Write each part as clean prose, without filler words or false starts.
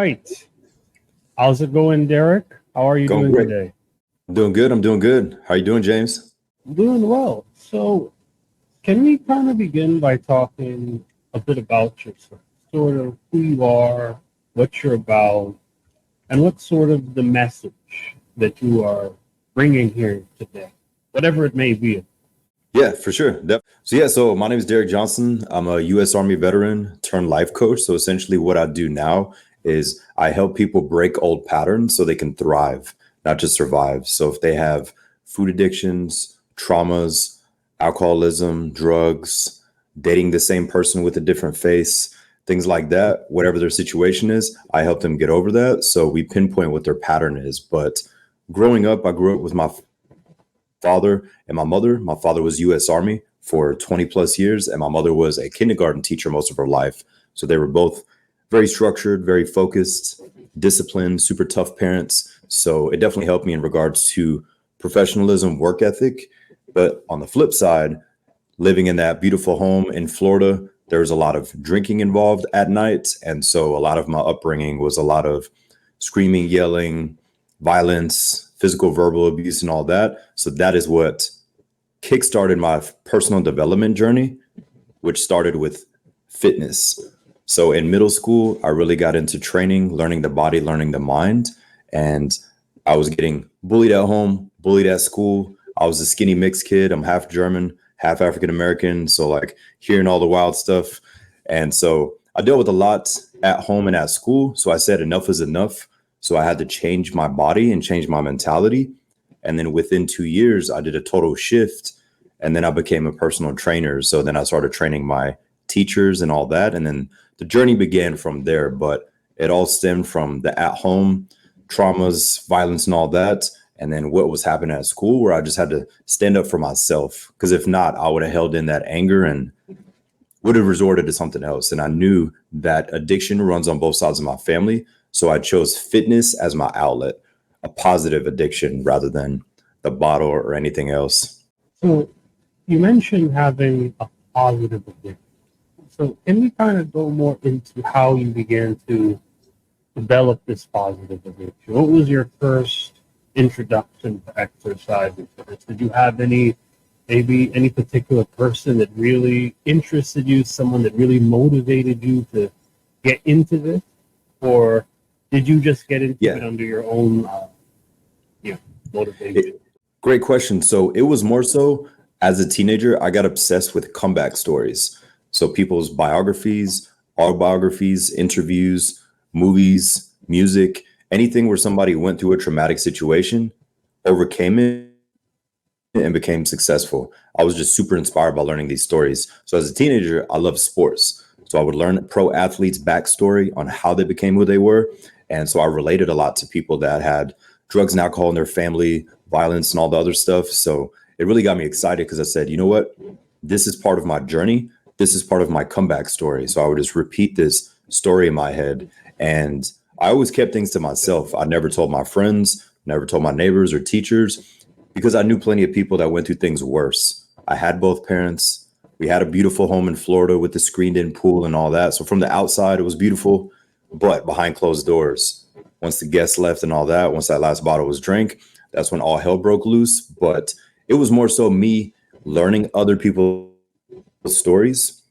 right. How's it going, Derick? How are you Going doing great. today? I'm doing good. I'm doing good. How you doing, James? I'm doing well. So, can we kind of begin by talking a bit about yourself? Sort of who you are, what you're about, and what's sort of the message that you are bringing here today, whatever it may be. Yeah, for sure. So my name is Derick Johnson. I'm a U.S. Army veteran turned life coach. So essentially what I do now is I help people break old patterns so they can thrive, not just survive. So if they have food addictions, traumas, alcoholism, drugs, dating the same person with a different face, things like that, whatever their situation is, I help them get over that. So we pinpoint what their pattern is. But growing up, I grew up with my father and my mother. My father was U.S. Army for 20 plus years, and my mother was a kindergarten teacher most of her life. So they were both very structured, very focused, disciplined, super tough parents. So it definitely helped me in regards to professionalism, work ethic. But on the flip side, living in that beautiful home in Florida, there was a lot of drinking involved at night. And so a lot of my upbringing was a lot of screaming, yelling, violence, physical, verbal abuse, and all that. So that is what kickstarted my personal development journey, which started with fitness. So in middle school, I really got into training, learning the body, learning the mind. And I was getting bullied at home, bullied at school. I was a skinny mixed kid. I'm half German, half African American. So like hearing all the wild stuff. And so I dealt with a lot at home and at school. So I said enough is enough. So I had to change my body and change my mentality. And then within 2 years, I did a total shift. And then I became a personal trainer. So then I started training my teachers and all that. And then the journey began from there. But it all stemmed from the at home traumas, violence, and all that. And then what was happening at school, where I just had to stand up for myself. Because if not, I would have held in that anger and would have resorted to something else. And I knew that addiction runs on both sides of my family. So I chose fitness as my outlet, a positive addiction rather than the bottle or anything else. So, you mentioned having a positive addiction. So, can we kind of go more into how you began to develop this positive addiction? What was your first introduction to exercise and fitness? Did you have maybe any particular person that really interested you, someone that really motivated you to get into this? Or did you just get into it Yeah, under your own motivation? great question. So it was more so as a teenager, I got obsessed with comeback stories. So people's biographies, autobiographies, interviews, movies, music, anything where somebody went through a traumatic situation, overcame it, and became successful. I was just super inspired by learning these stories. So as a teenager, I loved sports. So I would learn pro athletes' backstory on how they became who they were. And so I related a lot to people that had drugs and alcohol in their family, violence, and all the other stuff. So it really got me excited because I said, you know what? This is part of my journey. This is part of my comeback story. So I would just repeat this story in my head. And I always kept things to myself. I never told my friends, never told my neighbors or teachers because I knew plenty of people that went through things worse. I had both parents. We had a beautiful home in Florida with the screened in pool and all that. So from the outside, it was beautiful, but behind closed doors, once the guests left and all that, once that last bottle was drank, that's when all hell broke loose. But it was more so me learning other people's stories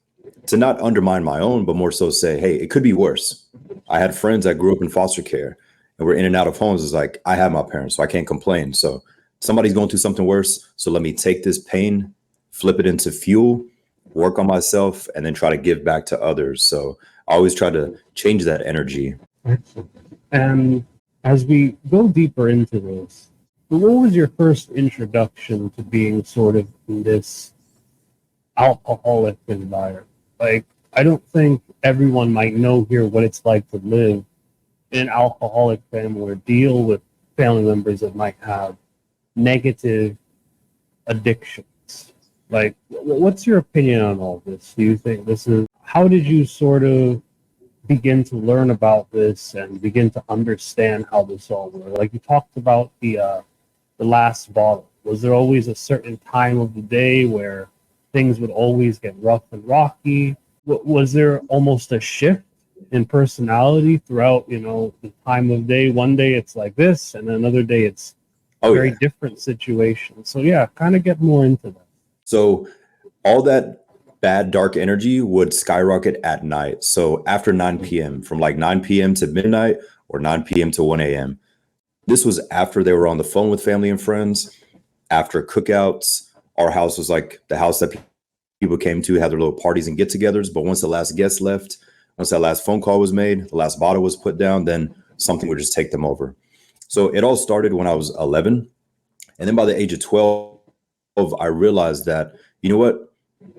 to not undermine my own, but more so say, hey, it could be worse. I had friends that grew up in foster care and were in and out of homes. It's like, I have my parents, so I can't complain. So somebody's going through something worse. So let me take this pain, flip it into fuel, work on myself, and then try to give back to others. So I always try to change that energy. Excellent. And as we go deeper into this, what was your first introduction to being sort of in this alcoholic environment? Like, I don't think everyone might know here what it's like to live in an alcoholic family or deal with family members that might have negative addictions. Like, what's your opinion on all this? Do you think how did you sort of begin to learn about this and begin to understand how this all works? Like you talked about the last bottle. Was there always a certain time of the day where things would always get rough and rocky? Was there almost a shift in personality throughout, the time of day. One day it's like this, and another day it's a Oh very yeah. different situation. So yeah, kind of get more into that. So all that bad dark energy would skyrocket at night. So after 9 p.m., from like 9 p.m. to midnight or 9 p.m. to 1 a.m. This was after they were on the phone with family and friends, after cookouts. Our house was like the house that people came to, had their little parties and get-togethers. But once the last guest left, once that last phone call was made, the last bottle was put down, then something would just take them over. So it all started when I was 11. And then by the age of 12, I realized that, you know what?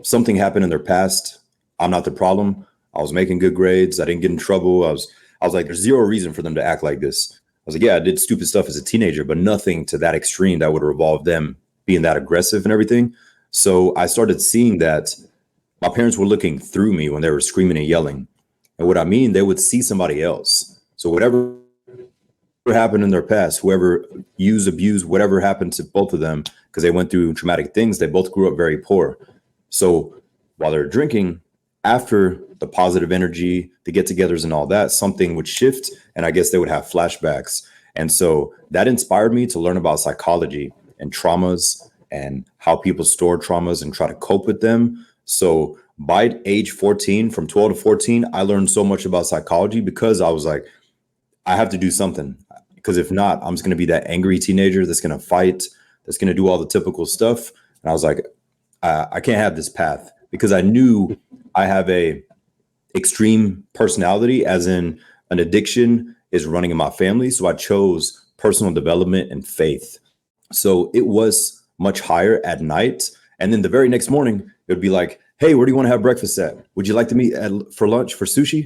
Something happened in their past. I'm not the problem. I was making good grades. I didn't get in trouble. I was like, there's zero reason for them to act like this. I was like, yeah, I did stupid stuff as a teenager, but nothing to that extreme that would revolve them being that aggressive and everything. So I started seeing that my parents were looking through me when they were screaming and yelling. And what I mean, they would see somebody else. So whatever happened in their past, whoever used, abused, whatever happened to both of them, because they went through traumatic things, they both grew up very poor. So while they're drinking, after the positive energy, the get-togethers and all that, something would shift, and I guess they would have flashbacks. And so that inspired me to learn about psychology and traumas and how people store traumas and try to cope with them. So by age 14, from 12 to 14, I learned so much about psychology because I was like, I have to do something. Because if not, I'm just going to be that angry teenager that's going to fight, that's going to do all the typical stuff. And I was like, I can't have this path, because I knew I have a extreme personality, as in an addiction is running in my family. So I chose personal development and faith. So it was much higher at night. And then the very next morning, it would be like, hey, where do you want to have breakfast at? Would you like to meet for lunch for sushi?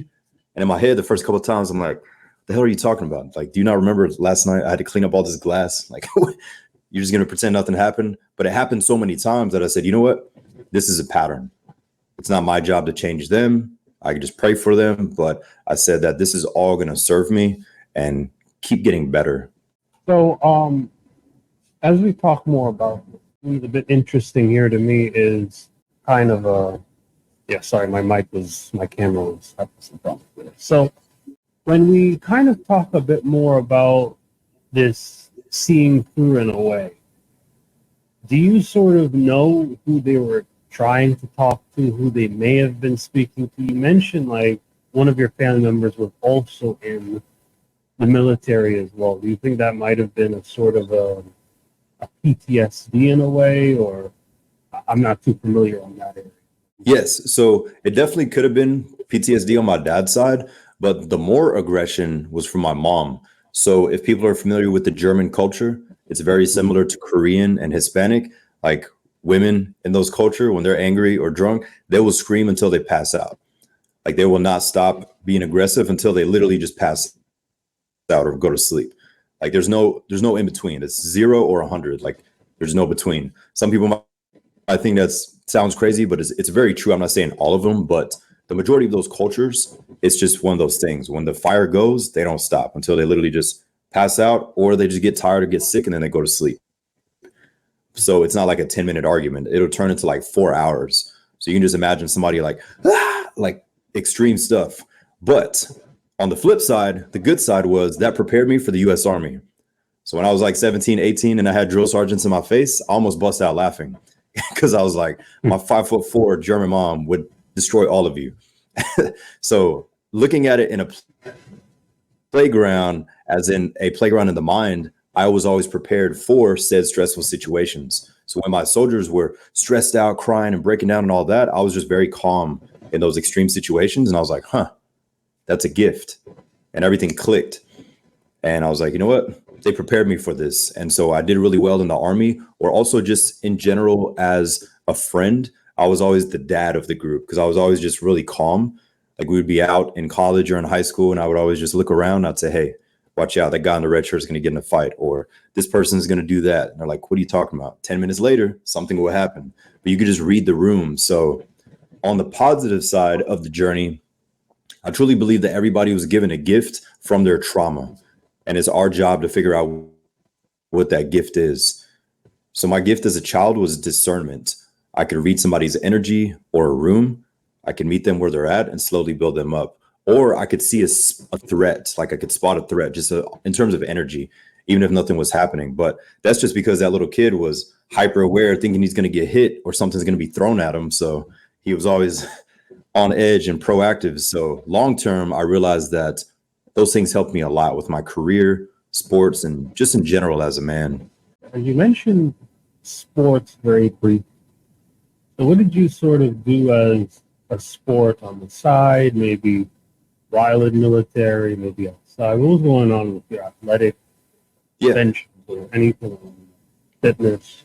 And in my head, the first couple of times, I'm like, the hell are you talking about? Like, do you not remember last night I had to clean up all this glass? Like, you're just going to pretend nothing happened? But it happened so many times that I said, you know what? This is a pattern. It's not my job to change them. I can just pray for them. But I said that this is all going to serve me and keep getting better. So, as we talk more about it, what's a bit interesting here to me is kind of sorry, my camera was having some problems with it. So, when we kind of talk a bit more about this seeing through in a way, do you sort of know who they were trying to talk to, who they may have been speaking to? You mentioned like one of your family members was also in the military as well. Do you think that might have been a sort of a PTSD in a way, or I'm not too familiar on that area? Yes. So it definitely could have been PTSD on my dad's side, but the more aggression was from my mom. So if people are familiar with the German culture, it's very similar to Korean and Hispanic. Like, women in those culture, when they're angry or drunk, they will scream until they pass out. Like, they will not stop being aggressive until they literally just pass out or go to sleep. Like, there's no in between. It's 0 or 100. Like, there's no between. Some people might think that sounds crazy, but it's very true. I'm not saying all of them, but the majority of those cultures, it's just one of those things. When the fire goes, they don't stop until they literally just pass out, or they just get tired or get sick and then they go to sleep. So it's not like a 10-minute argument. It'll turn into like 4 hours. So you can just imagine somebody like extreme stuff. But on the flip side, the good side was that prepared me for the U.S. Army. So when I was like 17, 18, and I had drill sergeants in my face, I almost bust out laughing because I was like, my 5'4" German mom would destroy all of you. So looking at it in a playground, as in a playground in the mind, I was always prepared for said stressful situations. So when my soldiers were stressed out, crying and breaking down and all that, I was just very calm in those extreme situations. And I was like, that's a gift. And everything clicked. And I was like, you know what? They prepared me for this. And so I did really well in the Army, or also just in general as a friend. I was always the dad of the group because I was always just really calm. Like, we would be out in college or in high school, and I would always just look around. And I'd say, hey, watch out. That guy in the red shirt is going to get in a fight, or this person is going to do that. And they're like, what are you talking about? 10 minutes later, something will happen. But you could just read the room. So on the positive side of the journey, I truly believe that everybody was given a gift from their trauma. And it's our job to figure out what that gift is. So my gift as a child was discernment. I could read somebody's energy or a room. I could meet them where they're at and slowly build them up. or I could see a threat, like I could spot a threat just in terms of energy, even if nothing was happening. But that's just because that little kid was hyper aware, thinking he's going to get hit or something's going to be thrown at him. So he was always on edge and proactive. So long term, I realized that those things helped me a lot with my career, sports, and just in general as a man. You mentioned sports very briefly. So what did you sort of do as a sport on the side, maybe while in military, maybe outside? What was going on with your athletic bench or anything, fitness?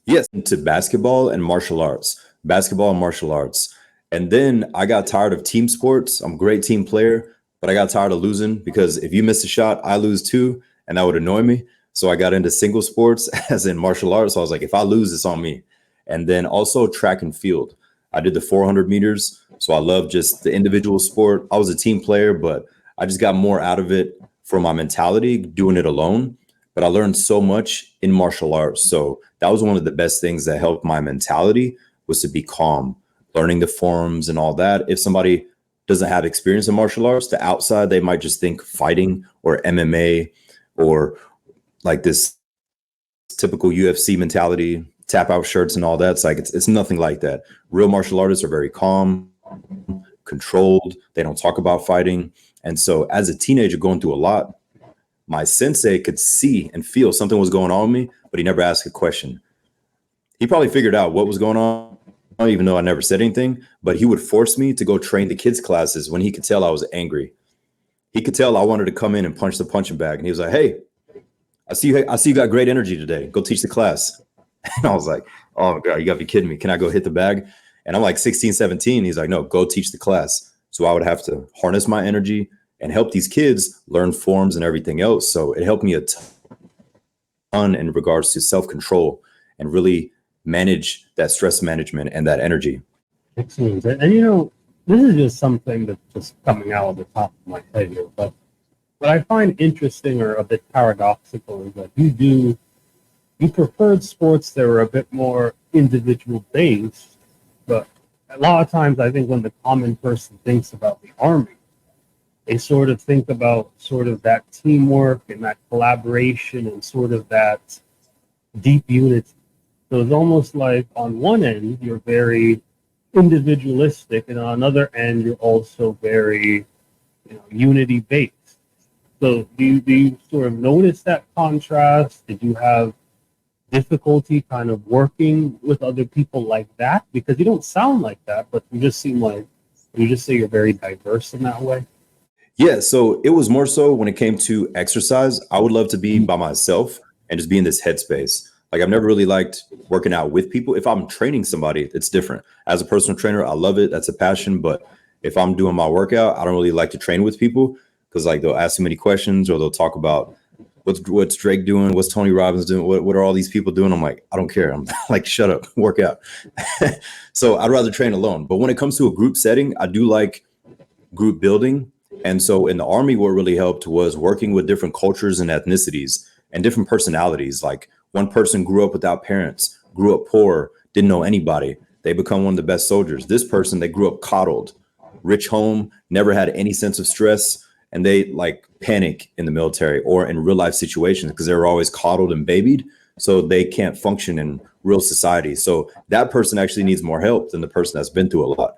Yes, into basketball and martial arts. Basketball and martial arts. And then I got tired of team sports. I'm a great team player, but I got tired of losing because if you miss a shot, I lose too, and that would annoy me. So I got into single sports, as in martial arts. So I was like, if I lose, it's on me. And then also track and field. I did the 400 meters. So I love just the individual sport. I was a team player, but I just got more out of it for my mentality doing it alone. But I learned so much in martial arts. So that was one of the best things that helped my mentality, was to be calm, learning the forms and all that. If somebody doesn't have experience in martial arts, the outside, they might just think fighting or MMA or like this typical UFC mentality, tap out shirts and all that. It's like, it's nothing like that. Real martial artists are very calm, controlled. They don't talk about fighting. And so as a teenager going through a lot, my sensei could see and feel something was going on with me, but he never asked a question. He probably figured out what was going on, even though I never said anything, but he would force me to go train the kids' classes when he could tell I was angry. He could tell I wanted to come in and punch the punching bag. And he was like, hey, I see you got great energy today. Go teach the class. And I was like, oh, God, you got to be kidding me. Can I go hit the bag? And I'm like 16, 17. He's like, no, go teach the class. So I would have to harness my energy and help these kids learn forms and everything else. So it helped me a ton in regards to self-control and really manage that stress management and that energy. Excellent. And you know, this is just something that's just coming out of the top of my head here, but what I find interesting or a bit paradoxical is that you preferred sports that were a bit more individual based, but a lot of times I think when the common person thinks about the Army, they sort of think about sort of that teamwork and that collaboration and sort of that deep unity. So it's almost like on one end, you're very individualistic, and on another end, you're also very, unity based. So do you sort of notice that contrast? Did you have difficulty kind of working with other people like that? Because you don't sound like that, but you just seem like, you just say you're very diverse in that way. Yeah, so it was more so when it came to exercise. I would love to be by myself and just be in this headspace. Like I've never really liked working out with people. If I'm training somebody, it's different. As a personal trainer, I love it. That's a passion. But if I'm doing my workout, I don't really like to train with people because like they'll ask too many questions or they'll talk about what's Drake doing, what's Tony Robbins doing, what are all these people doing? I'm like, I don't care. I'm like, shut up, work out. So I'd rather train alone. But when it comes to a group setting, I do like group building. And so in the Army, what really helped was working with different cultures and ethnicities and different personalities. Like one person grew up without parents, grew up poor, didn't know anybody. They become one of the best soldiers. This person, they grew up coddled, rich home, never had any sense of stress. And they like panic in the military or in real life situations because they were always coddled and babied. So they can't function in real society. So that person actually needs more help than the person that's been through a lot.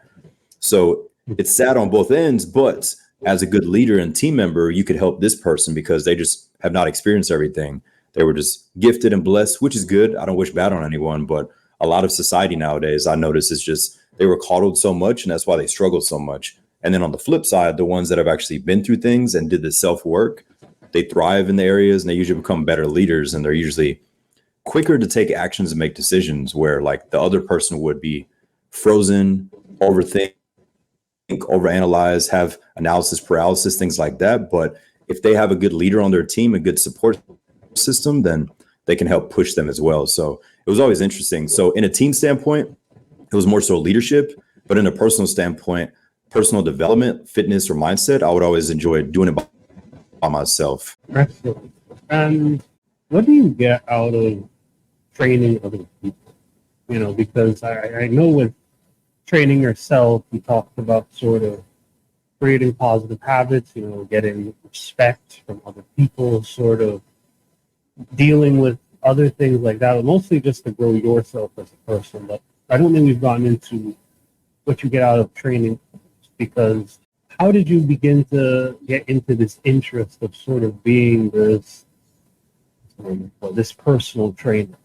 So it's sad on both ends, but as a good leader and team member, you could help this person because they just have not experienced everything. They were just gifted and blessed, which is good. I don't wish bad on anyone, but a lot of society nowadays, I notice, is just they were coddled so much, and that's why they struggled so much. And then on the flip side, the ones that have actually been through things and did the self-work, they thrive in the areas and they usually become better leaders, and they're usually quicker to take actions and make decisions where like the other person would be frozen, overthink, overanalyze, have analysis paralysis, things like that. But if they have a good leader on their team, a good support system, then they can help push them as well. So it was always interesting. So in a team standpoint, it was more so leadership, but in a personal standpoint, personal development, fitness, or mindset, I would always enjoy doing it by myself. Excellent. And what do you get out of training other people? Because I know with training yourself, you talked about sort of creating positive habits, getting respect from other people, sort of dealing with other things like that, mostly just to grow yourself as a person. But I don't think we've gotten into what you get out of training, because how did you begin to get into this interest of sort of being this personal trainer?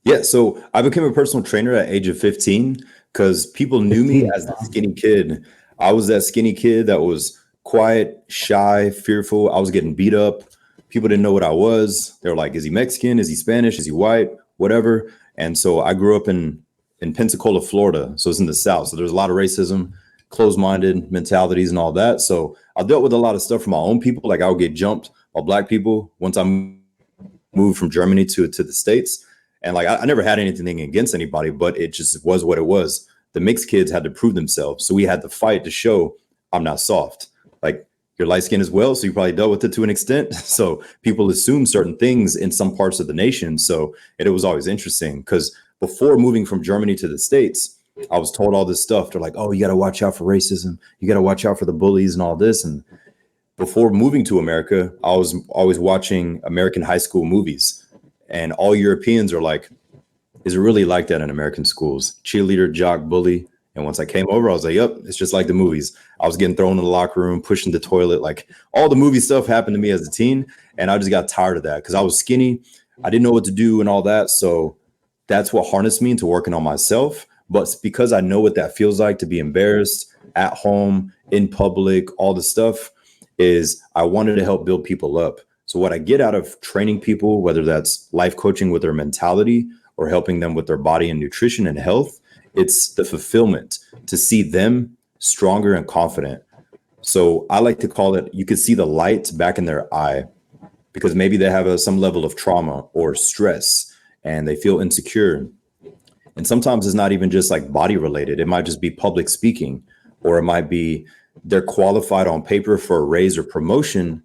Yeah, so I became a personal trainer at age of 15 because people knew me 15. as the skinny kid. I was that skinny kid that was quiet, shy, fearful. I was getting beat up. People didn't know what I was. They were like, is he Mexican? Is he Spanish? Is he white? Whatever. And so I grew up in Pensacola, Florida. So it's in the South. So there's a lot of racism, closed-minded mentalities and all that. So I dealt with a lot of stuff from my own people. Like I would get jumped by black people once I moved from Germany to the States. And like I never had anything against anybody, but it just was what it was. The mixed kids had to prove themselves. So we had to fight to show I'm not soft. Like you're light skinned as well. So you probably dealt with it to an extent. So people assume certain things in some parts of the nation. So it was always interesting because before moving from Germany to the States, I was told all this stuff. They're like, oh, you got to watch out for racism. You got to watch out for the bullies and all this. And before moving to America, I was always watching American high school movies. And all Europeans are like, is it really like that in American schools? Cheerleader, jock, bully. And once I came over, I was like, yep, it's just like the movies. I was getting thrown in the locker room, pushing the toilet. Like all the movie stuff happened to me as a teen. And I just got tired of that because I was skinny. I didn't know what to do and all that. So that's what harnessed me into working on myself. But because I know what that feels like to be embarrassed at home, in public, all the stuff, is I wanted to help build people up. So what I get out of training people, whether that's life coaching with their mentality or helping them with their body and nutrition and health, it's the fulfillment to see them stronger and confident. So I like to call it, you could see the light back in their eye because maybe they have some level of trauma or stress and they feel insecure. And sometimes it's not even just like body related. It might just be public speaking, or it might be they're qualified on paper for a raise or promotion,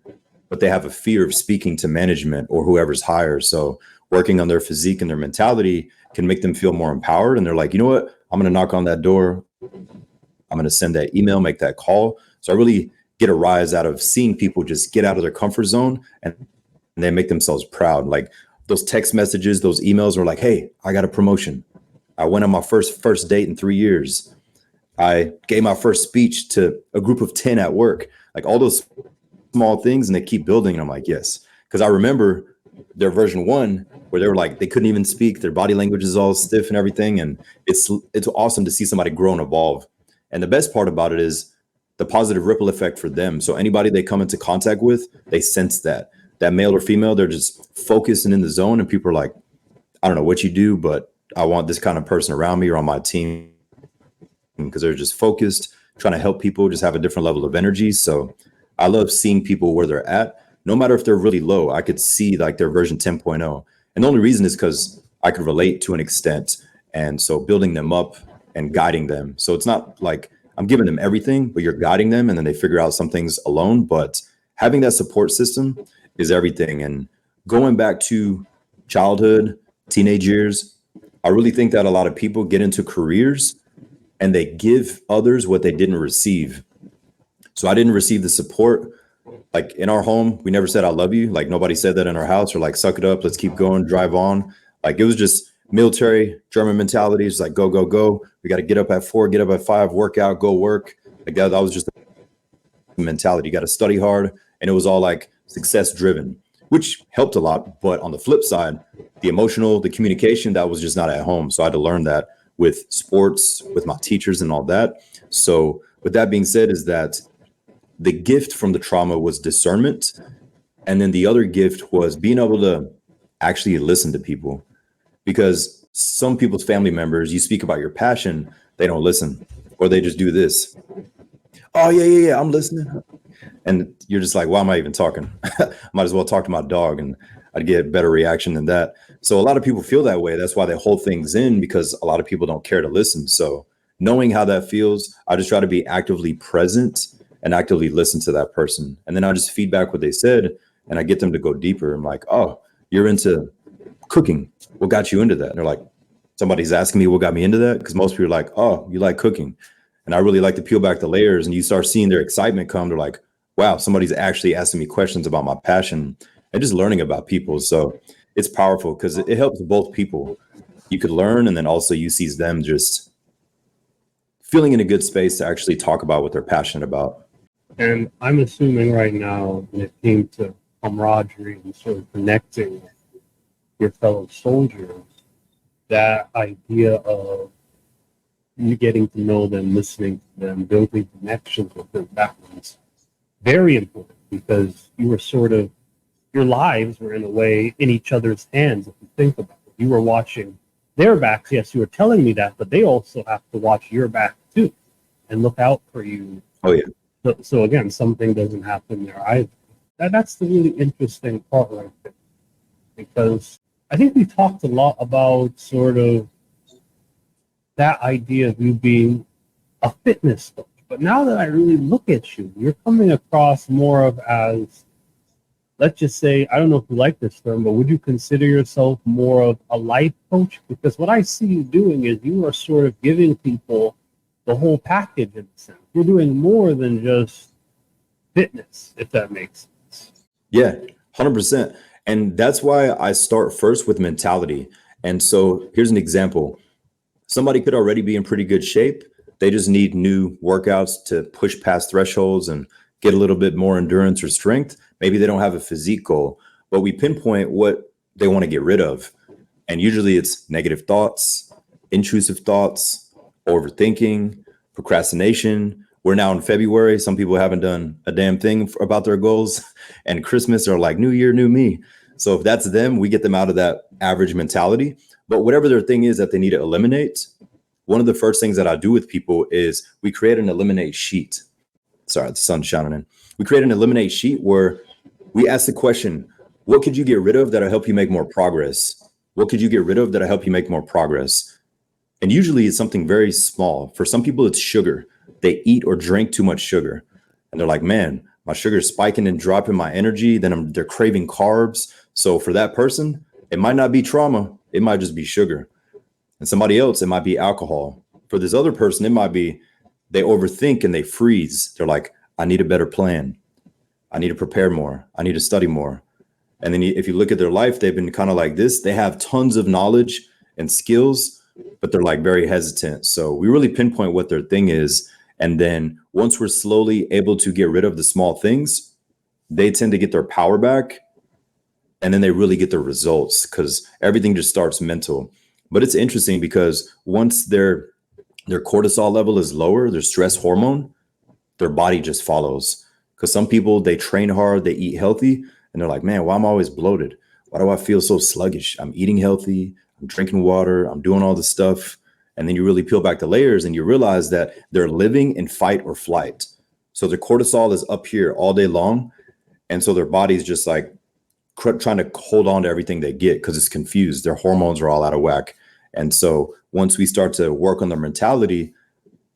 but they have a fear of speaking to management or whoever's higher. So working on their physique and their mentality can make them feel more empowered. And they're like, you know what? I'm going to knock on that door. I'm going to send that email, make that call. So I really get a rise out of seeing people just get out of their comfort zone and they make themselves proud. Like those text messages, those emails are like, hey, I got a promotion. I went on my first date in 3 years. I gave my first speech to a group of 10 at work, like all those small things, and they keep building. And I'm like, yes, because I remember their version 1 where they were like, they couldn't even speak. Their body language is all stiff and everything. And it's awesome to see somebody grow and evolve. And the best part about it is the positive ripple effect for them. So anybody they come into contact with, they sense that male or female, they're just focused and in the zone. And people are like, I don't know what you do, but I want this kind of person around me or on my team, because they're just focused, trying to help people just have a different level of energy. So I love seeing people where they're at, no matter if they're really low. I could see like their version 10.0. And the only reason is because I could relate to an extent. And so building them up and guiding them. So it's not like I'm giving them everything, but you're guiding them and then they figure out some things alone. But having that support system is everything. And going back to childhood, teenage years, I really think that a lot of people get into careers and they give others what they didn't receive. So I didn't receive the support. Like in our home, we never said, I love you. Like nobody said that in our house, or like, suck it up, let's keep going, drive on. Like it was just military German mentality. It's like, go, go, go. We got to get up at 4, get up at 5, work out, go work. Like that was just the mentality. You got to study hard. And it was all like success driven, which helped a lot. But on the flip side, the emotional, the communication, that was just not at home. So I had to learn that with sports, with my teachers and all that. So with that being said, is that the gift from the trauma was discernment. And then the other gift was being able to actually listen to people, because some people's family members, you speak about your passion, they don't listen, or they just do this. Oh yeah, I'm listening. And you're just like, why am I even talking? Might as well talk to my dog and I'd get a better reaction than that. So a lot of people feel that way. That's why they hold things in, because a lot of people don't care to listen. So knowing how that feels, I just try to be actively present and actively listen to that person. And then I just feedback what they said and I get them to go deeper. I'm like, oh, you're into cooking. What got you into that? And they're like, somebody's asking me what got me into that? Because most people are like, oh, you like cooking. And I really like to peel back the layers, and you start seeing their excitement come. They're like, wow, somebody's actually asking me questions about my passion and just learning about people. So it's powerful because it helps both people. You could learn, and then also you see them just feeling in a good space to actually talk about what they're passionate about. And I'm assuming right now, when it came to camaraderie and sort of connecting with your fellow soldiers, that idea of you getting to know them, listening to them, building connections with them, that was very important because you were sort of, your lives were in a way in each other's hands, if you think about it. You were watching their backs. Yes, you were telling me that, but they also have to watch your back too and look out for you. Oh, yeah. So again, something doesn't happen there either. That's the really interesting part right there, because I think we talked a lot about sort of that idea of you being a fitness coach. But now that I really look at you, you're coming across more of as, let's just say, I don't know if you like this term, but would you consider yourself more of a life coach? Because what I see you doing is you are sort of giving people the whole package in a sense. You're doing more than just fitness, if that makes sense. Yeah, 100%. And that's why I start first with mentality. And so here's an example. Somebody could already be in pretty good shape. They just need new workouts to push past thresholds and get a little bit more endurance or strength. Maybe they don't have a physique goal, but we pinpoint what they want to get rid of. And usually it's negative thoughts, intrusive thoughts, overthinking, procrastination. We're now in February. Some people haven't done a damn thing about their goals, and Christmas are like new year, new me. So if that's them, we get them out of that average mentality. But whatever their thing is that they need to eliminate, one of the first things that I do with people is we create an eliminate sheet. Sorry, the sun's shining in. We create an eliminate sheet where we ask the question, what could you get rid of that'll help you make more progress? What could you get rid of that'll help you make more progress? And usually it's something very small. For some people, it's sugar. They eat or drink too much sugar. And they're like, man, my sugar's spiking and dropping my energy. Then they're craving carbs. So for that person, it might not be trauma. It might just be sugar. And somebody else, it might be alcohol. For this other person, it might be they overthink and they freeze. They're like, I need a better plan. I need to prepare more. I need to study more. And then if you look at their life, they've been kind of like this. They have tons of knowledge and skills, but they're like very hesitant. So we really pinpoint what their thing is. And then once we're slowly able to get rid of the small things, they tend to get their power back. And then they really get their results because everything just starts mental. But it's interesting because once their cortisol level is lower, their stress hormone, their body just follows. Because some people, they train hard, they eat healthy, and they're like, man, why am I always bloated? Why do I feel so sluggish? I'm eating healthy, I'm drinking water, I'm doing all this stuff. And then you really peel back the layers and you realize that they're living in fight or flight. So their cortisol is up here all day long. And so their body's just like trying to hold on to everything they get because it's confused. Their hormones are all out of whack. And so once we start to work on their mentality,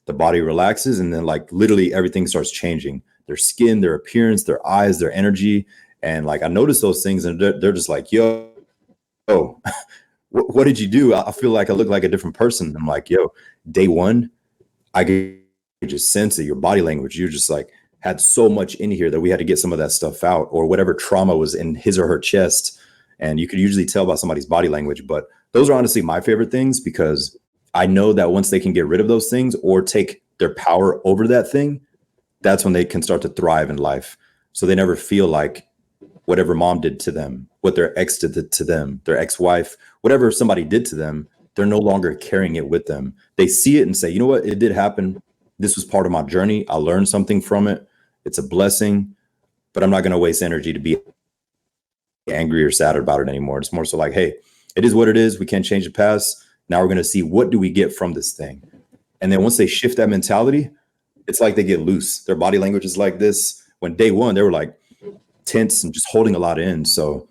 the body relaxes and then like literally everything starts changing. Their skin, their appearance, their eyes, their energy. And like I notice those things and they're just like, yo, what did you do? I feel like I look like a different person. I'm like, yo, day one, I could just sense it. Your body language, you just like had so much in here that we had to get some of that stuff out or whatever trauma was in his or her chest. And you could usually tell by somebody's body language. But those are honestly my favorite things because I know that once they can get rid of those things or take their power over that thing, that's when they can start to thrive in life. So they never feel like whatever mom did to them, what their ex did to them, their ex-wife, whatever somebody did to them, they're no longer carrying it with them. They see it and say, you know what, it did happen. This was part of my journey. I learned something from it. It's a blessing, but I'm not going to waste energy to be angry or sad about it anymore. It's more so like, hey, it is what it is. We can't change the past. Now we're going to see what do we get from this thing. And then once they shift that mentality, it's like they get loose. Their body language is like this. When day one, they were like tense and just holding a lot in. So,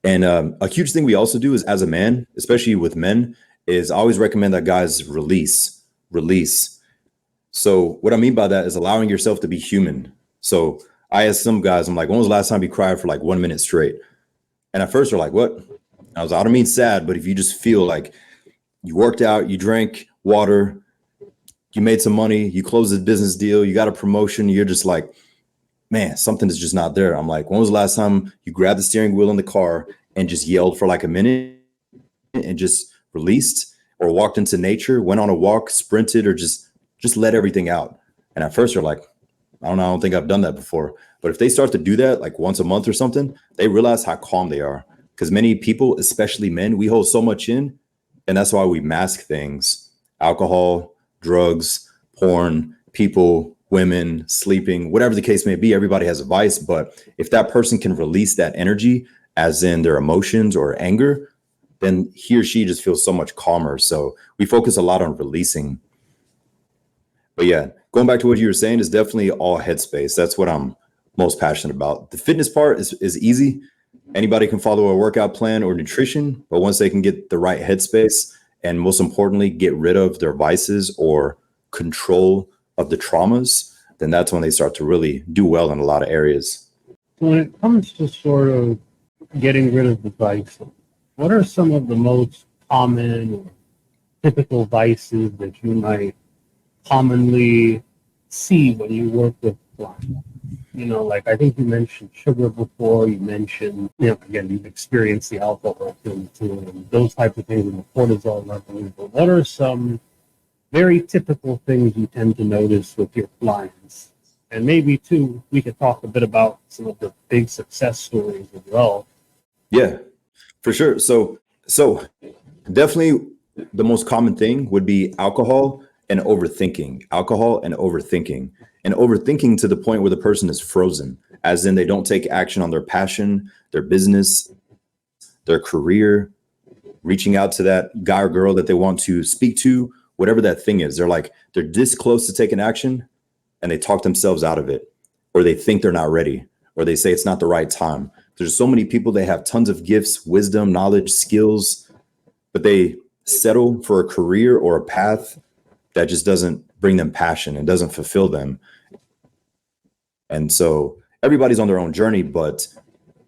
and a huge thing we also do is as a man, especially with men, is I always recommend that guys release. So what I mean by that is allowing yourself to be human. So I asked some guys, I'm like, when was the last time you cried for like 1 minute straight? And at first they're like, what? I was, I don't mean sad, but if you just feel like you worked out, you drank water, you made some money, you closed a business deal, you got a promotion, you're just like, man, something is just not there. I'm like, when was the last time you grabbed the steering wheel in the car and just yelled for like a minute and just released, or walked into nature, went on a walk, sprinted, or just let everything out? And at first you're like, I don't know, I don't think I've done that before. But if they start to do that like once a month or something, they realize how calm they are. Because many people, especially men, we hold so much in, and that's why we mask things: alcohol, drugs, porn, people, women, sleeping, whatever the case may be. Everybody has a vice. But if that person can release that energy, as in their emotions or anger, then he or she just feels so much calmer. So we focus a lot on releasing. But yeah, going back to what you were saying, is definitely all headspace. That's what I'm most passionate about. The fitness part is easy. Anybody can follow a workout plan or nutrition, but once they can get the right headspace, and most importantly, get rid of their vices or control of the traumas, then that's when they start to really do well in a lot of areas. When it comes to sort of getting rid of the vices, what are some of the most common or typical vices that you might commonly see when you work with clients? You know, like I think you mentioned sugar before. You mentioned, again, you've experienced the alcohol thing too, and those types of things, and the cortisol levels. But what are some very typical things you tend to notice with your clients? And maybe too, we could talk a bit about some of the big success stories as well. Yeah, for sure. So definitely the most common thing would be alcohol and overthinking. Alcohol and overthinking. And overthinking to the point where the person is frozen, as in they don't take action on their passion, their business, their career, reaching out to that guy or girl that they want to speak to, whatever that thing is. They're this close to taking action, and they talk themselves out of it, or they think they're not ready, or they say it's not the right time. There's so many people, they have tons of gifts, wisdom, knowledge, skills, but they settle for a career or a path that just doesn't bring them passion and doesn't fulfill them. And so everybody's on their own journey, but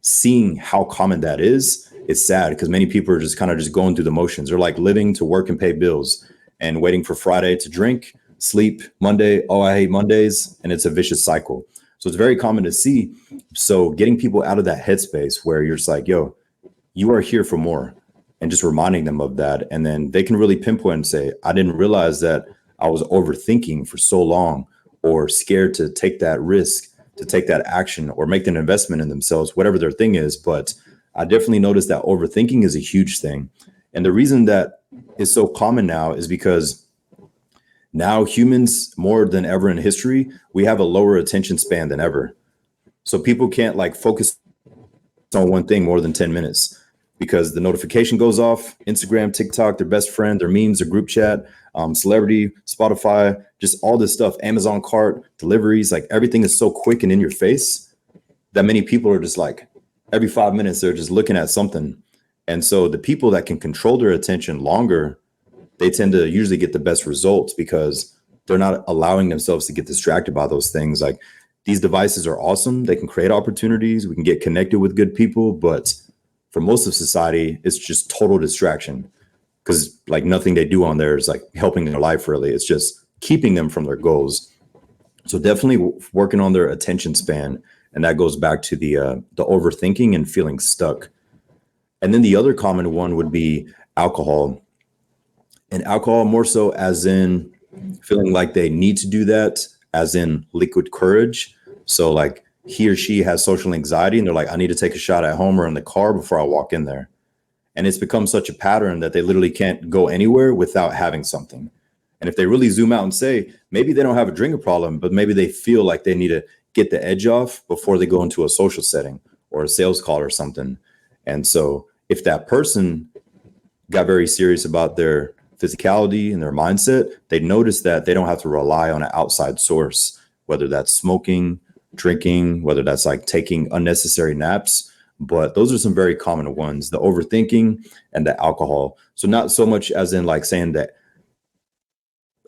seeing how common that is sad, because many people are just kind of just going through the motions. They're like living to work and pay bills and waiting for Friday to drink, sleep, Monday, oh, I hate Mondays. And it's a vicious cycle. So it's very common to see. So getting people out of that headspace where you're just like, yo, you are here for more, and just reminding them of that. And then they can really pinpoint and say, I didn't realize that I was overthinking for so long, or scared to take that risk, to take that action, or make an investment in themselves, whatever their thing is. But I definitely noticed that overthinking is a huge thing. And the reason that is so common now is because now humans, more than ever in history, we have a lower attention span than ever. So people can't like focus on one thing more than 10 minutes because the notification goes off. Instagram, TikTok, their best friend, their memes, their group chat, celebrity, Spotify, just all this stuff, Amazon cart, deliveries, like everything is so quick and in your face that many people are just like, every 5 minutes, they're just looking at something. And so the people that can control their attention longer, they tend to usually get the best results because they're not allowing themselves to get distracted by those things. Like these devices are awesome. They can create opportunities. We can get connected with good people. But for most of society, it's just total distraction because like nothing they do on there is like helping their life really. It's just keeping them from their goals. So definitely working on their attention span. And that goes back to the overthinking and feeling stuck. And then the other common one would be alcohol. And alcohol more so as in feeling like they need to do that, as in liquid courage. So like he or she has social anxiety and they're like, I need to take a shot at home or in the car before I walk in there. And it's become such a pattern that they literally can't go anywhere without having something. And if they really zoom out and say, maybe they don't have a drinking problem, but maybe they feel like they need to get the edge off before they go into a social setting or a sales call or something. And so if that person got very serious about their physicality and their mindset, they notice that they don't have to rely on an outside source, whether that's smoking, drinking, whether that's like taking unnecessary naps. But those are some very common ones, the overthinking and the alcohol. So not so much as in like saying that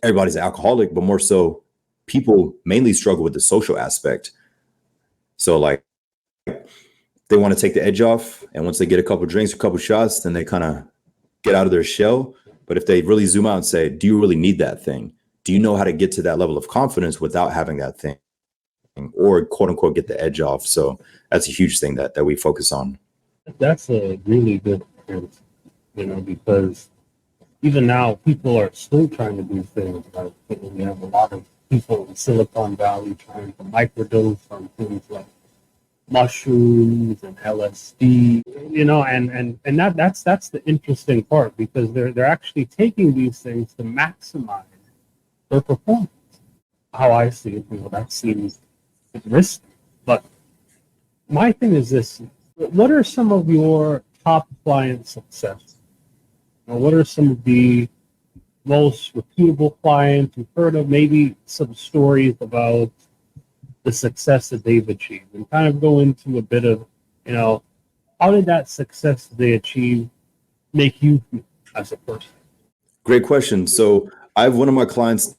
everybody's an alcoholic, but more so people mainly struggle with the social aspect. So like they want to take the edge off. And once they get a couple drinks, a couple shots, then they kind of get out of their shell. But if they really zoom out and say, do you really need that thing? do you know how to get to that level of confidence without having that thing, or quote unquote get the edge off? So that's a huge thing that we focus on. That's a really good point, because even now people are still trying to do things. Like, we have a lot of people in Silicon Valley trying to microdose on things like mushrooms and LSD, and that's the interesting part, because they're actually taking these things to maximize their performance. How I see it, that seems risky. But my thing is this: what are some of your top client success? What are some of the most reputable clients you've heard of? Maybe some stories about the success that they've achieved, and kind of go into a bit of, how did that success they achieved make you feel as a person? Great question. So I have one of my clients,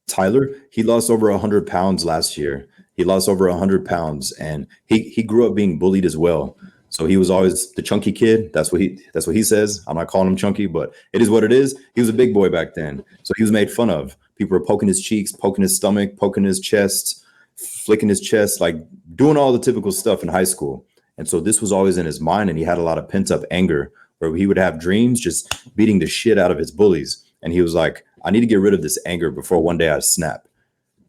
Tyler. He lost over 100 pounds last year. He lost over 100 pounds, and he grew up being bullied as well. So he was always the chunky kid. That's what he says. I'm not calling him chunky, but it is what it is. He was a big boy back then. So he was made fun of. People were poking his cheeks, poking his stomach, poking his chest, flicking his chest, like doing all the typical stuff in high school. And so this was always in his mind, and he had a lot of pent up anger where he would have dreams just beating the shit out of his bullies. And he was like, I need to get rid of this anger before one day I snap.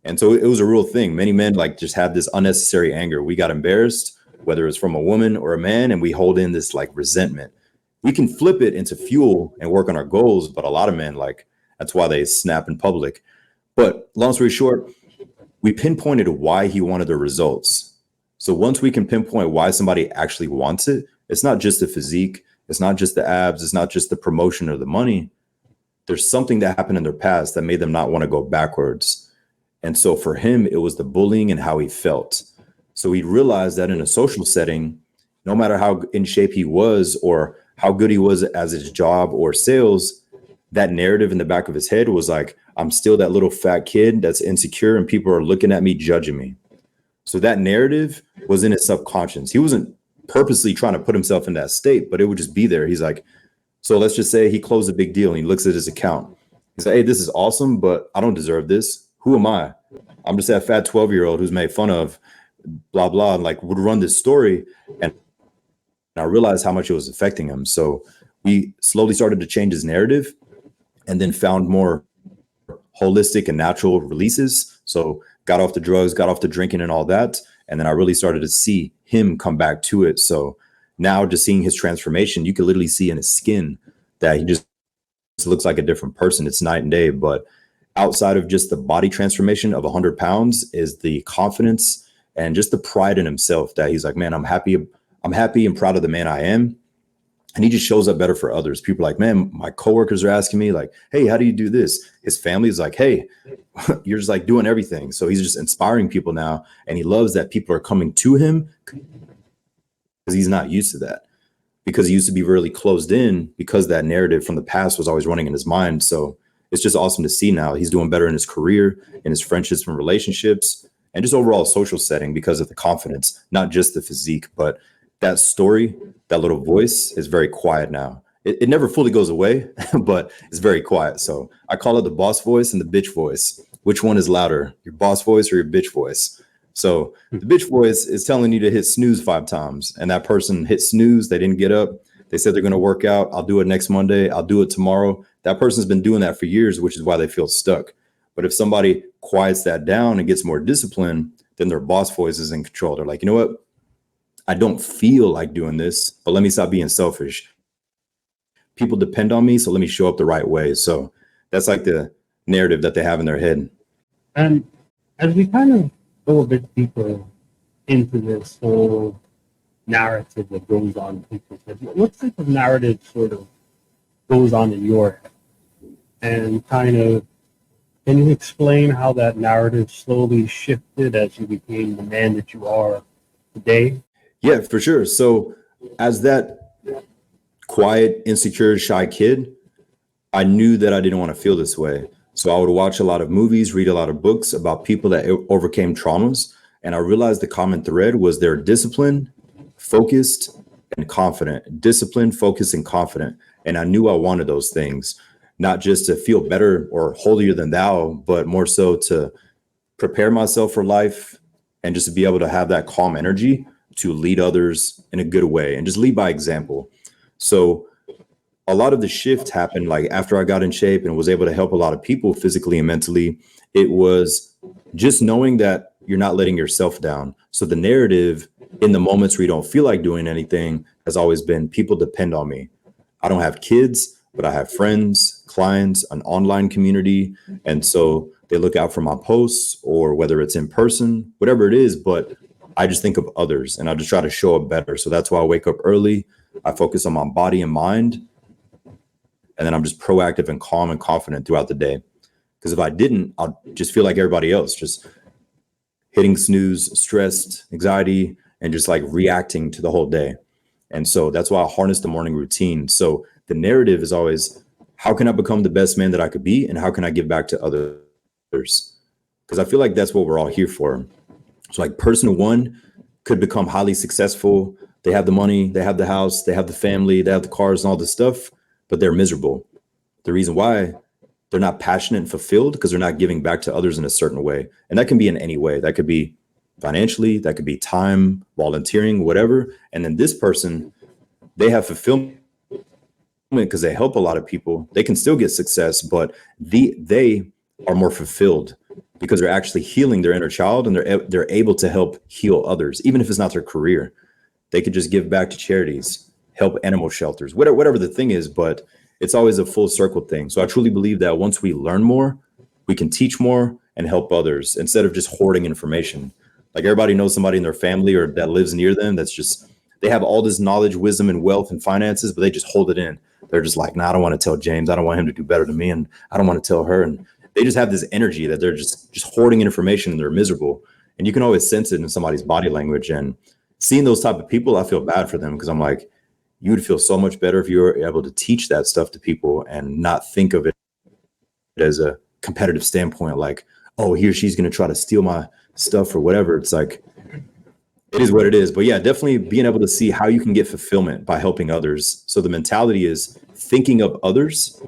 And so it was a real thing. Many men like just have this unnecessary anger. We got embarrassed, whether it's from a woman or a man, and we hold in this like resentment. We can flip it into fuel and work on our goals, but a lot of men, like, that's why they snap in public. But long story short, we pinpointed why he wanted the results. So once we can pinpoint why somebody actually wants it, it's not just the physique, it's not just the abs, it's not just the promotion or the money. There's something that happened in their past that made them not want to go backwards. And so for him, it was the bullying and how he felt. So he realized that in a social setting, no matter how in shape he was or how good he was as his job or sales, that narrative in the back of his head was like, I'm still that little fat kid that's insecure and people are looking at me, judging me. So that narrative was in his subconscious. He wasn't purposely trying to put himself in that state, but it would just be there. He's like, so let's just say he closed a big deal and he looks at his account. He's like, hey, this is awesome, but I don't deserve this. Who am I? I'm just that fat 12-year-old who's made fun of, blah, blah, and like would run this story. And I realized how much it was affecting him. So we slowly started to change his narrative and then found more holistic and natural releases. So got off the drugs, got off the drinking and all that. And then I really started to see him come back to it. So now just seeing his transformation, you could literally see in his skin that he just looks like a different person. It's night and day. But outside of just the body transformation of 100 pounds is the confidence and just the pride in himself that he's like, man, I'm happy and proud of the man I am. And he just shows up better for others. People are like, man, my coworkers are asking me like, hey, how do you do this? His family is like, hey, you're just like doing everything. So he's just inspiring people now. And he loves that people are coming to him because he's not used to that, because he used to be really closed in because that narrative from the past was always running in his mind. So it's just awesome to see now he's doing better in his career, in his friendships and relationships, and just overall social setting because of the confidence, not just the physique, but that story, that little voice is very quiet now. It never fully goes away, but it's very quiet. So I call it the boss voice and the bitch voice. Which one is louder, your boss voice or your bitch voice? So the bitch voice is telling you to hit snooze 5 times, and that person hit snooze. They didn't get up. They said they're going to work out. I'll do it next Monday. I'll do it tomorrow. That person's been doing that for years, which is why they feel stuck. But if somebody quiets that down and gets more discipline, then their boss voice is in control. They're like, you know what? I don't feel like doing this, but let me stop being selfish. People depend on me, so let me show up the right way. So that's like the narrative that they have in their head. And as we kind of go a bit deeper into this whole narrative that goes on in people's heads, what type of narrative sort of goes on in your head? And kind of, can you explain how that narrative slowly shifted as you became the man that you are today? Yeah, for sure. So as that quiet, insecure, shy kid, I knew that I didn't want to feel this way. So I would watch a lot of movies, read a lot of books about people that overcame traumas. And I realized the common thread was they're disciplined, focused, and confident. Disciplined, focused, and confident. And I knew I wanted those things. not just to feel better or holier than thou, but more so to prepare myself for life and just to be able to have that calm energy to lead others in a good way and just lead by example. So a lot of the shift happened like after I got in shape and was able to help a lot of people physically and mentally. It was just knowing that you're not letting yourself down. So the narrative in the moments where you don't feel like doing anything has always been people depend on me. I don't have kids, but I have friends, clients, an online community. And so they look out for my posts or whether it's in person, whatever it is. But I just think of others and I just try to show up better. So that's why I wake up early. I focus on my body and mind. And then I'm just proactive and calm and confident throughout the day. Because if I didn't, I'll just feel like everybody else, just hitting snooze, stressed, anxiety, and just like reacting to the whole day. And so that's why I harness the morning routine. So the narrative is always, how can I become the best man that I could be? And how can I give back to others? Because I feel like that's what we're all here for. So like person one could become highly successful. They have the money, they have the house, they have the family, they have the cars and all this stuff, but they're miserable. The reason why, they're not passionate and fulfilled because they're not giving back to others in a certain way. And that can be in any way. That could be financially, that could be time, volunteering, whatever. And then this person, they have fulfillment because they help a lot of people. They can still get success, but they are more fulfilled because they're actually healing their inner child and they're able to help heal others, even if it's not their career. They could just give back to charities, help animal shelters, whatever the thing is, but it's always a full circle thing. So I truly believe that once we learn more, we can teach more and help others instead of just hoarding information. Like everybody knows somebody in their family or that lives near them that's just, they have all this knowledge, wisdom, and wealth and finances, but they just hold it in. They're just like, nah, I don't want to tell James. I don't want him to do better than me. And I don't want to tell her. And they just have this energy that they're just hoarding information and they're miserable. And you can always sense it in somebody's body language. And seeing those type of people, I feel bad for them because I'm like, you would feel so much better if you were able to teach that stuff to people and not think of it as a competitive standpoint, like, oh, he or she's going to try to steal my stuff or whatever. It's like, it is what it is. But yeah, definitely being able to see how you can get fulfillment by helping others. So the mentality is thinking of others,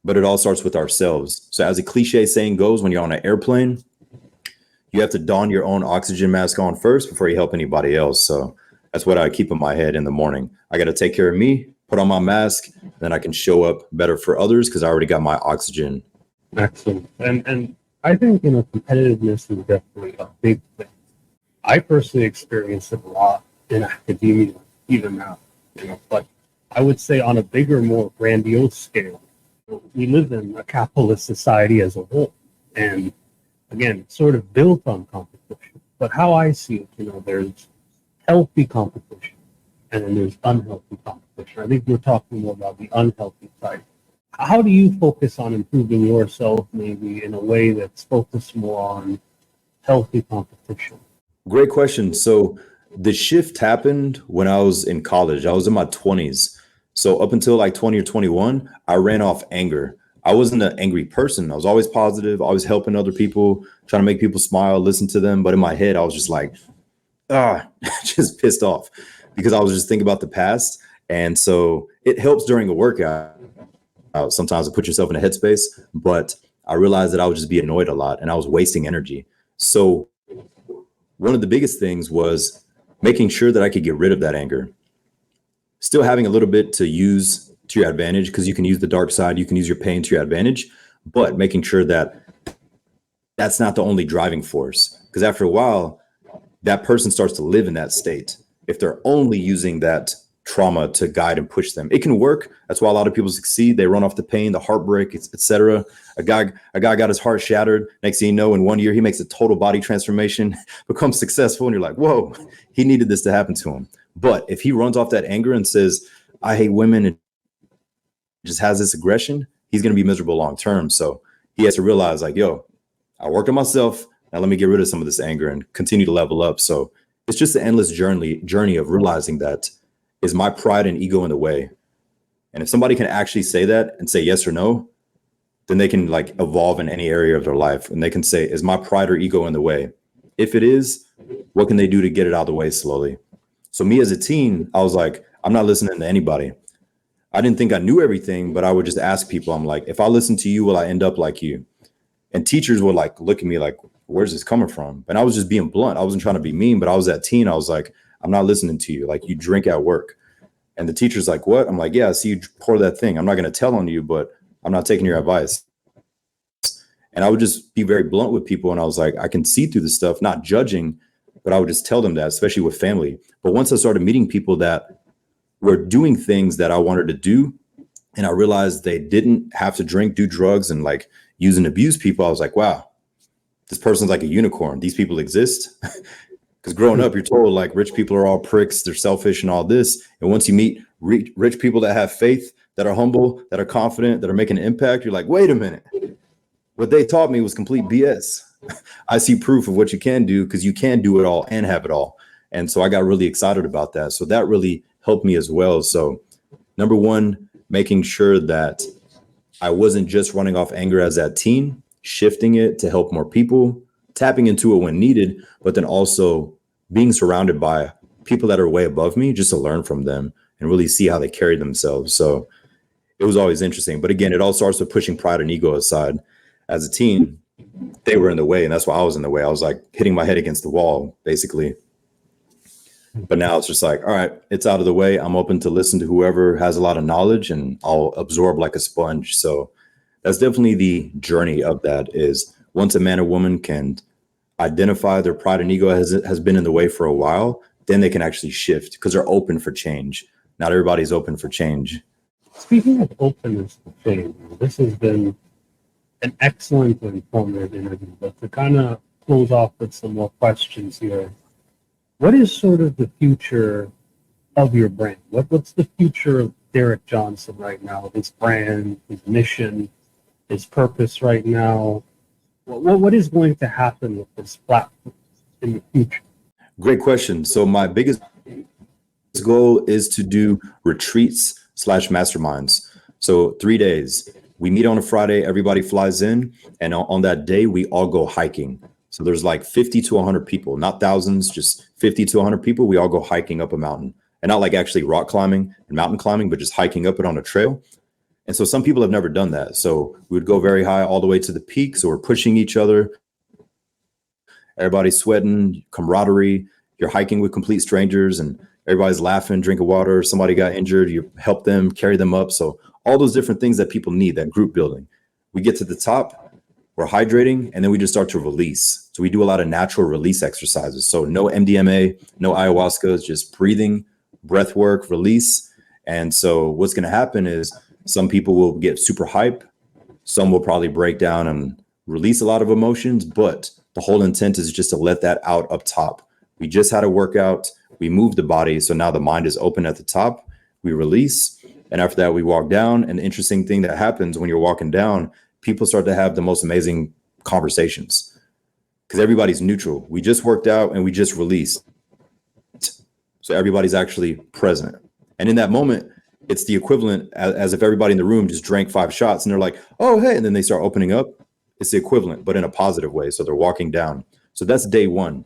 but it all starts with ourselves. So as a cliche saying goes, when you're on an airplane, you have to don your own oxygen mask on first before you help anybody else. So that's what I keep in my head in the morning. I got to take care of me, put on my mask, then I can show up better for others because I already got my oxygen. Excellent. And I think, competitiveness is definitely a big thing. I personally experienced it a lot in academia, even now, but I would say on a bigger, more grandiose scale, we live in a capitalist society as a whole. And again, sort of built on competition. But how I see it, there's healthy competition and then there's unhealthy competition. I think we're talking more about the unhealthy side. How do you focus on improving yourself maybe in a way that's focused more on healthy competition? Great question. So the shift happened when I was in college. I was in my 20s. So up until like 20 or 21, I ran off anger. I wasn't an angry person. I was always positive, always helping other people, trying to make people smile, listen to them. But in my head, I was just like, just pissed off because I was just thinking about the past. And so it helps during a workout sometimes to put yourself in a headspace. But I realized that I would just be annoyed a lot and I was wasting energy. So one of the biggest things was making sure that I could get rid of that anger. Still having a little bit to use to your advantage because you can use the dark side, you can use your pain to your advantage, but making sure that that's not the only driving force. Because after a while, that person starts to live in that state. If they're only using that trauma to guide and push them, it can work. That's why a lot of people succeed. They run off the pain, the heartbreak, etc. A guy got his heart shattered. Next thing you know, in 1 year, he makes a total body transformation, becomes successful, and you're like, whoa, he needed this to happen to him. But if he runs off that anger and says, I hate women, and just has this aggression, he's going to be miserable long term. So he has to realize like, yo, I worked on myself. Now let me get rid of some of this anger and continue to level up. So it's just an endless journey of realizing that is my pride and ego in the way. And if somebody can actually say that and say yes or no, then they can like evolve in any area of their life. And they can say, is my pride or ego in the way? If it is, what can they do to get it out of the way slowly? So me as a teen, I was like, I'm not listening to anybody. I didn't think I knew everything, but I would just ask people, I'm like, if I listen to you, will I end up like you? And teachers would like look at me like, where's this coming from? And I was just being blunt. I wasn't trying to be mean, but I was that teen. I was like, I'm not listening to you. Like, you drink at work. And the teacher's like, what? I'm like, yeah, I see you pour that thing. I'm not going to tell on you, but I'm not taking your advice. And I would just be very blunt with people. And I was like, I can see through the stuff, not judging, but I would just tell them that, especially with family. But once I started meeting people that were doing things that I wanted to do, and I realized they didn't have to drink, do drugs, and like use and abuse people, I was like, wow, this person's like a unicorn. These people exist. Because growing up, you're told like rich people are all pricks, they're selfish and all this. And once you meet rich people that have faith, that are humble, that are confident, that are making an impact, you're like, wait a minute. What they taught me was complete BS. I see proof of what you can do, because you can do it all and have it all. And so I got really excited about that. So that really helped me as well. So number one, making sure that I wasn't just running off anger as that teen, shifting it to help more people, tapping into it when needed, but then also being surrounded by people that are way above me just to learn from them and really see how they carry themselves. So it was always interesting. But again, it all starts with pushing pride and ego aside. As a teen, they were in the way, and that's why I was in the way. I was like hitting my head against the wall, basically. But now it's just like, all right, it's out of the way. I'm open to listen to whoever has a lot of knowledge, and I'll absorb like a sponge. So that's definitely the journey of that, is once a man or woman can identify their pride and ego has been in the way for a while, then they can actually shift because they're open for change. Not everybody's open for change. Speaking of openness to change, this has been an excellent and informative interview. But to kind of close off with some more questions here, what is sort of the future of your brand? What's the future of Derick Johnson right now? His brand, his mission, his purpose right now? What is going to happen with this platform in the future? Great question. So my biggest goal is to do retreats / masterminds. So 3 days. We meet on a Friday, everybody flies in, and on that day, we all go hiking. So there's like 50 to 100 people, not thousands, just 50 to 100 people. We all go hiking up a mountain, and not like actually rock climbing and mountain climbing, but just hiking up it on a trail. And so some people have never done that. So we would go very high all the way to the peak. So we're pushing each other. Everybody's sweating, camaraderie. You're hiking with complete strangers, and everybody's laughing, drinking water. Somebody got injured, you help them, carry them up. So all those different things that people need, that group building. We get to the top, we're hydrating, and then we just start to release. So we do a lot of natural release exercises. So no MDMA, no ayahuasca, it's just breathing, breath work, release. And so what's going to happen is some people will get super hype. Some will probably break down and release a lot of emotions, but the whole intent is just to let that out up top. We just had a workout. We moved the body. So now the mind is open at the top. We release. And after that, we walk down. And the interesting thing that happens when you're walking down, people start to have the most amazing conversations because everybody's neutral. We just worked out and we just released. So everybody's actually present. And in that moment, it's the equivalent as if everybody in the room just drank 5 shots and they're like, oh, hey, and then they start opening up. It's the equivalent, but in a positive way. So they're walking down. So that's day 1.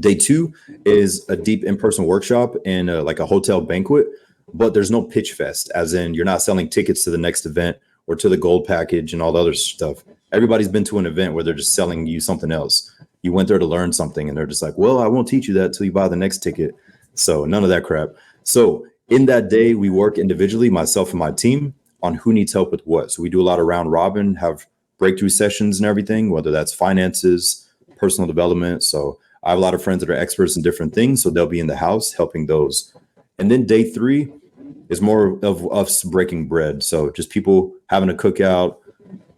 Day 2 is a deep in-person workshop in like a hotel banquet, but there's no pitch fest, as in you're not selling tickets to the next event or to the gold package and all the other stuff. Everybody's been to an event where they're just selling you something else. You went there to learn something and they're just like, well, I won't teach you that till you buy the next ticket. So none of that crap. So in that day, we work individually, myself and my team, on who needs help with what. So we do a lot of round robin, have breakthrough sessions and everything, whether that's finances, personal development. So I have a lot of friends that are experts in different things. So they'll be in the house helping those. And then day 3 is more of us breaking bread. So just people having a cookout,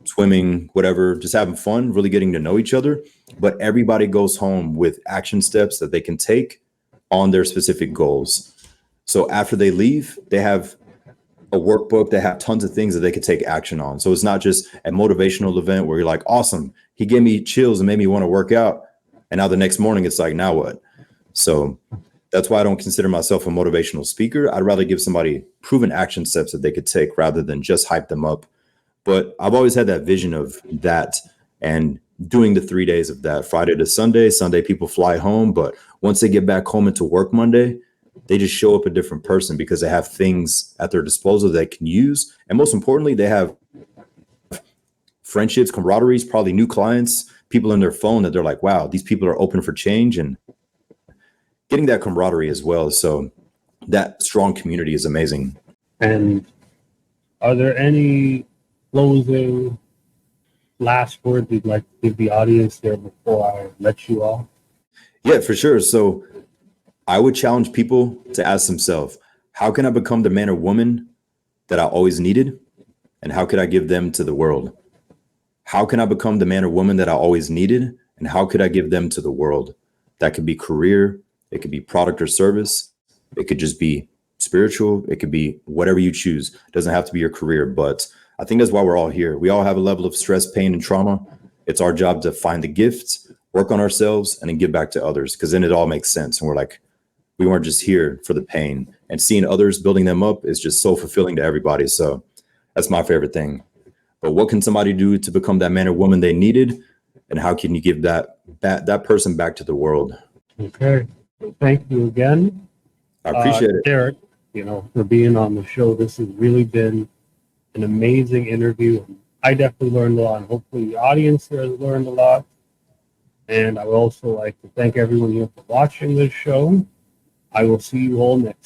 swimming, whatever, just having fun, really getting to know each other. But everybody goes home with action steps that they can take on their specific goals. So after they leave, they have a workbook that have tons of things that they could take action on. So it's not just a motivational event where you're like, awesome, he gave me chills and made me want to work out. And now the next morning it's like, now what? So that's why I don't consider myself a motivational speaker. I'd rather give somebody proven action steps that they could take rather than just hype them up. But I've always had that vision of that and doing the 3 days of that, Friday to Sunday. Sunday people fly home, but once they get back home into work Monday, they just show up a different person because they have things at their disposal they can use. And most importantly, they have friendships, camaraderies, probably new clients, people in their phone that they're like, wow, these people are open for change, and getting that camaraderie as well. So that strong community is amazing. And are there any closing last words you'd like to give the audience there before I let you off? Yeah, for sure. So I would challenge people to ask themselves, how can I become the man or woman that I always needed? And how could I give them to the world? How can I become the man or woman that I always needed? And how could I give them to the world? That could be career, it could be product or service, it could just be spiritual, it could be whatever you choose. It doesn't have to be your career, but I think that's why we're all here. We all have a level of stress, pain, and trauma. It's our job to find the gifts, work on ourselves, and then give back to others, because then it all makes sense. And we're like, we weren't just here for the pain, and seeing others building them up is just so fulfilling to everybody. So that's my favorite thing. But what can somebody do to become that man or woman they needed? And how can you give that person back to the world? Okay. Thank you again. I appreciate it. Derick, for being on the show. This has really been an amazing interview. I definitely learned a lot, and hopefully the audience here has learned a lot. And I would also like to thank everyone here for watching this show. I will see you all next time.